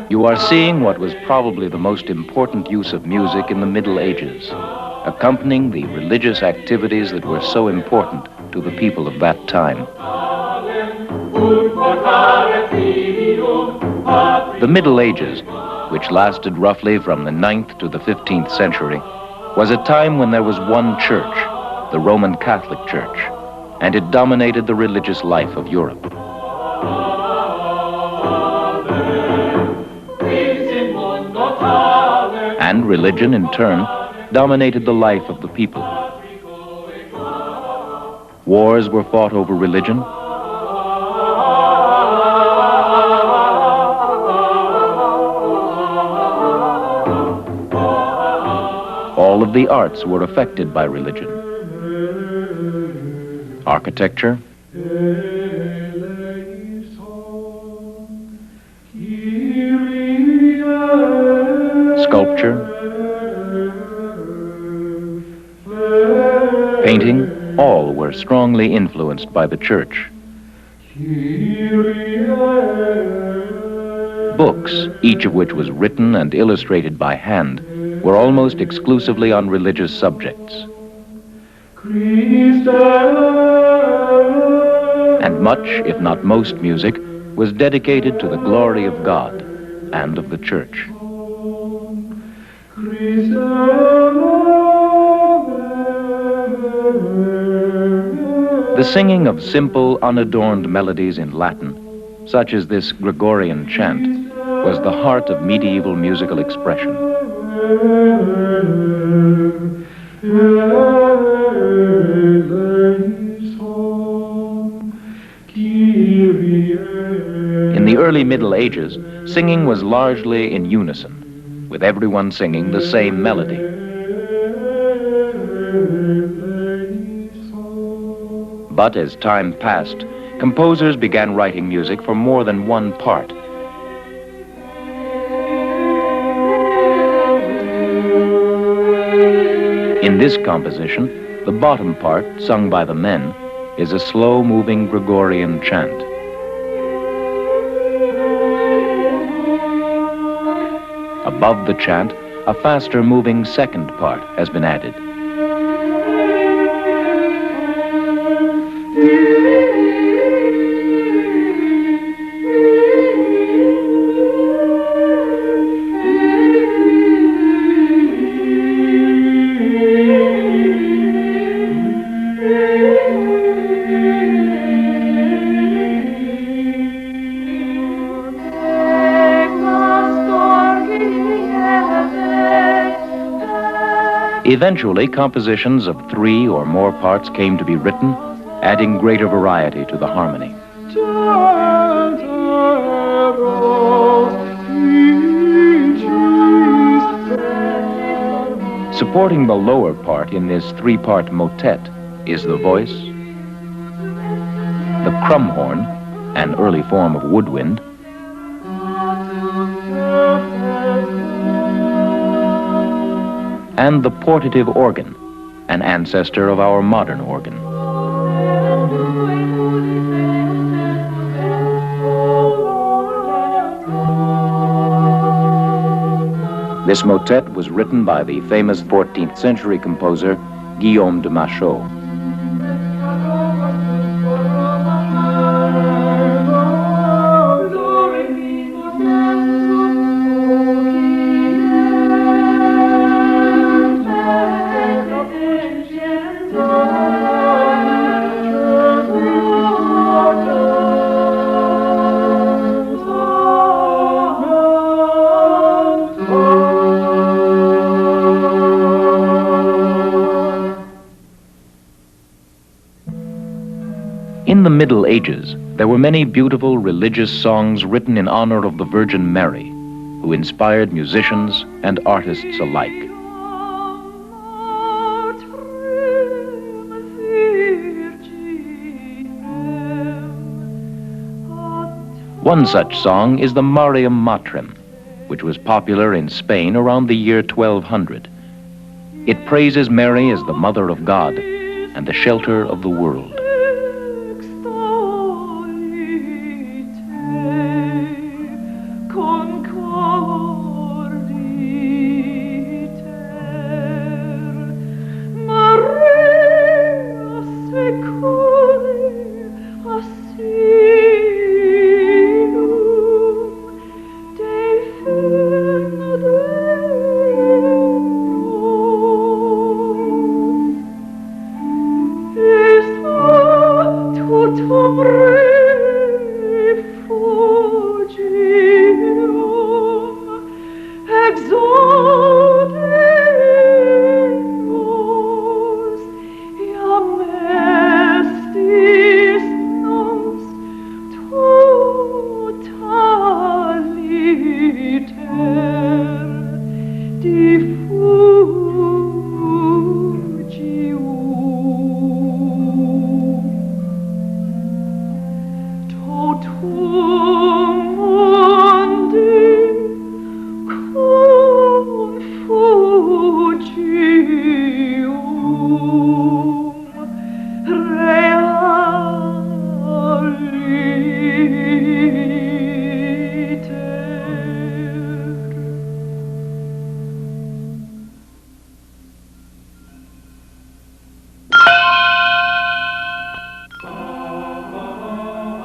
You are seeing what was probably the most important use of music in the Middle Ages, accompanying the religious activities that were so important to the people of that time. The Middle Ages, which lasted roughly from the 9th to the 15th century, was a time when there was one church, the Roman Catholic Church, and it dominated the religious life of Europe. And religion, in turn, dominated the life of the people. Wars were fought over religion. All of the arts were affected by religion. Architecture, sculpture, painting, all were strongly influenced by the church. Books, each of which was written and illustrated by hand, were almost exclusively on religious subjects. And much, if not most, music was dedicated to the glory of God and of the church. The singing of simple, unadorned melodies in Latin, such as this Gregorian chant, was the heart of medieval musical expression. In the early Middle Ages, singing was largely in unison, with everyone singing the same melody. But as time passed, composers began writing music for more than one part. In this composition, the bottom part, sung by the men, is a slow-moving Gregorian chant. Above the chant, a faster-moving second part has been added. Eventually, compositions of 3 or more parts came to be written, adding greater variety to the harmony. Supporting the lower part in this 3-part motet is the voice, the crumhorn, an early form of woodwind, and the portative organ, an ancestor of our modern organ. This motet was written by the famous 14th century composer Guillaume de Machaut. In the Middle Ages, there were many beautiful religious songs written in honor of the Virgin Mary, who inspired musicians and artists alike. One such song is the Mariam Matrim, which was popular in Spain around the year 1200. It praises Mary as the Mother of God and the shelter of the world.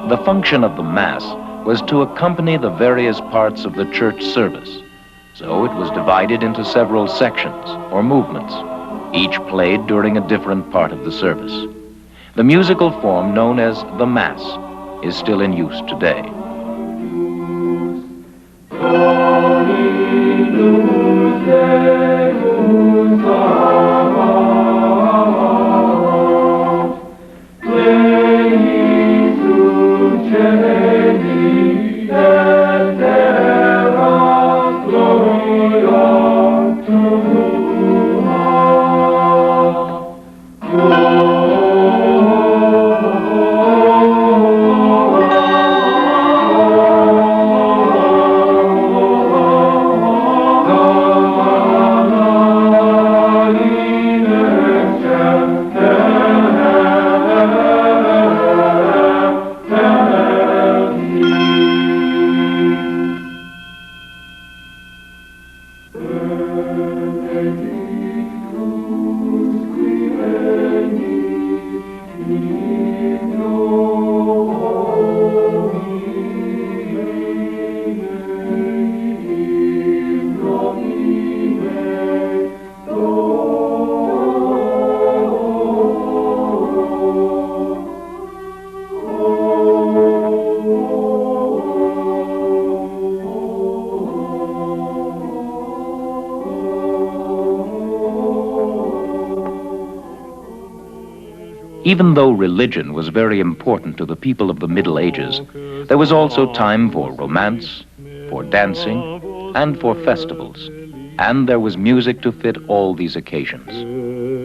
The function of the Mass was to accompany the various parts of the church service, so it was divided into several sections or movements, each played during a different part of the service. The musical form known as the Mass is still in use today. Even though religion was very important to the people of the Middle Ages, there was also time for romance, for dancing, and for festivals. And there was music to fit all these occasions.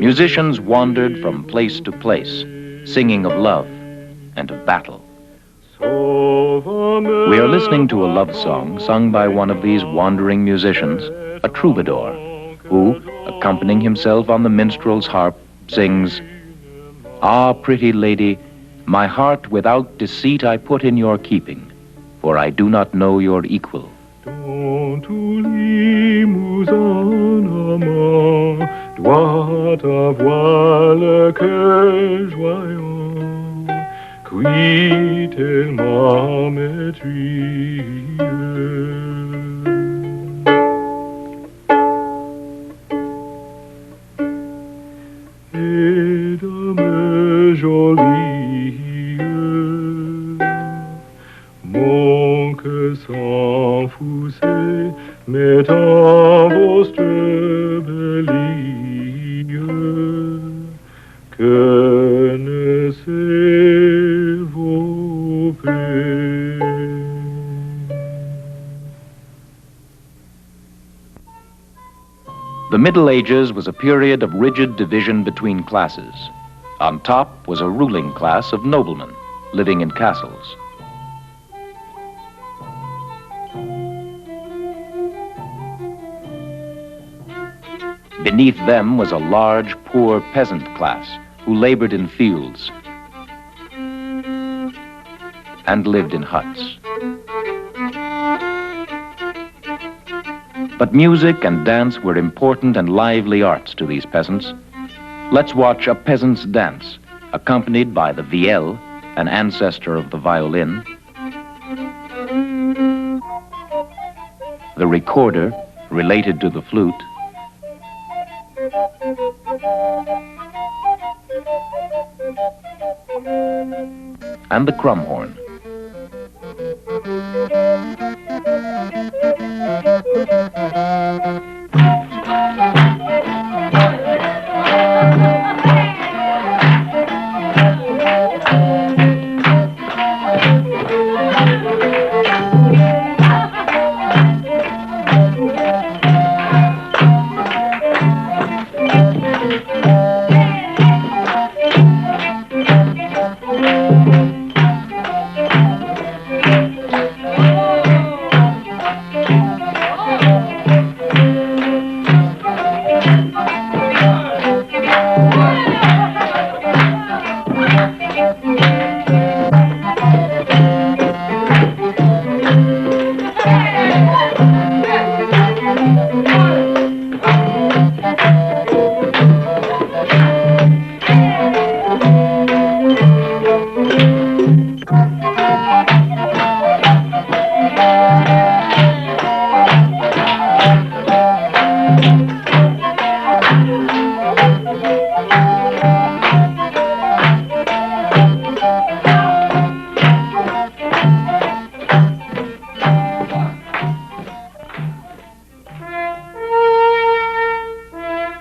Musicians wandered from place to place, singing of love and of battle. We are listening to a love song sung by one of these wandering musicians, a troubadour, who, accompanying himself on the minstrel's harp, sings, "Ah, pretty lady, my heart without deceit I put in your keeping, for I do not know your equal." Dans tous les amants doit avoir le cœur joyeux, qui tellement maîtrise. Et dame jolie, mon cœur s'enfonçait, mettant votre belle que ne c'est vos peines. The Middle Ages was a period of rigid division between classes. On top was a ruling class of noblemen living in castles. Beneath them was a large, poor peasant class who labored in fields and lived in huts. But music and dance were important and lively arts to these peasants. Let's watch a peasant's dance, accompanied by the vielle, an ancestor of the violin, the recorder, related to the flute, and the crumhorn.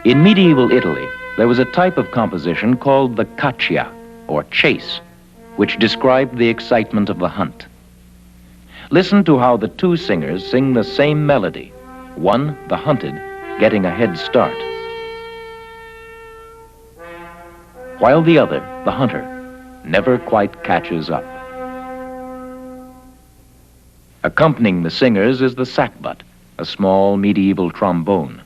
In medieval Italy, there was a type of composition called the caccia, or chase, which described the excitement of the hunt. Listen to how the two singers sing the same melody, one, the hunted, getting a head start, while the other, the hunter, never quite catches up. Accompanying the singers is the sackbut, a small medieval trombone.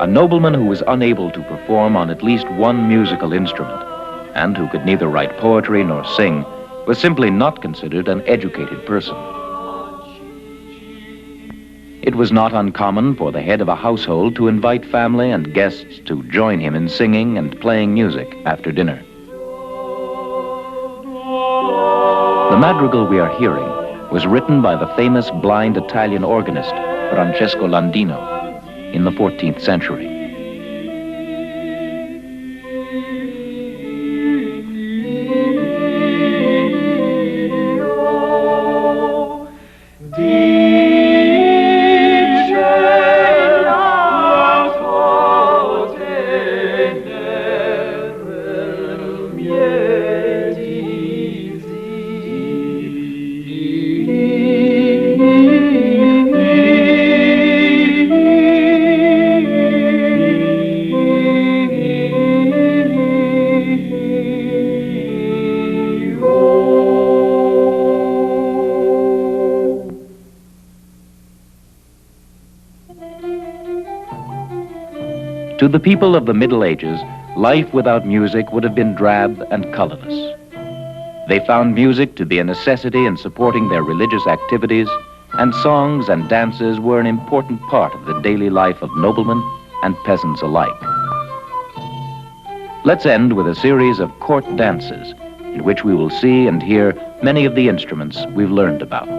A nobleman who was unable to perform on at least one musical instrument, and who could neither write poetry nor sing, was simply not considered an educated person. It was not uncommon for the head of a household to invite family and guests to join him in singing and playing music after dinner. The madrigal we are hearing was written by the famous blind Italian organist, Francesco Landino, in the 14th century. To the people of the Middle Ages, life without music would have been drab and colorless. They found music to be a necessity in supporting their religious activities, and songs and dances were an important part of the daily life of noblemen and peasants alike. Let's end with a series of court dances in which we will see and hear many of the instruments we've learned about.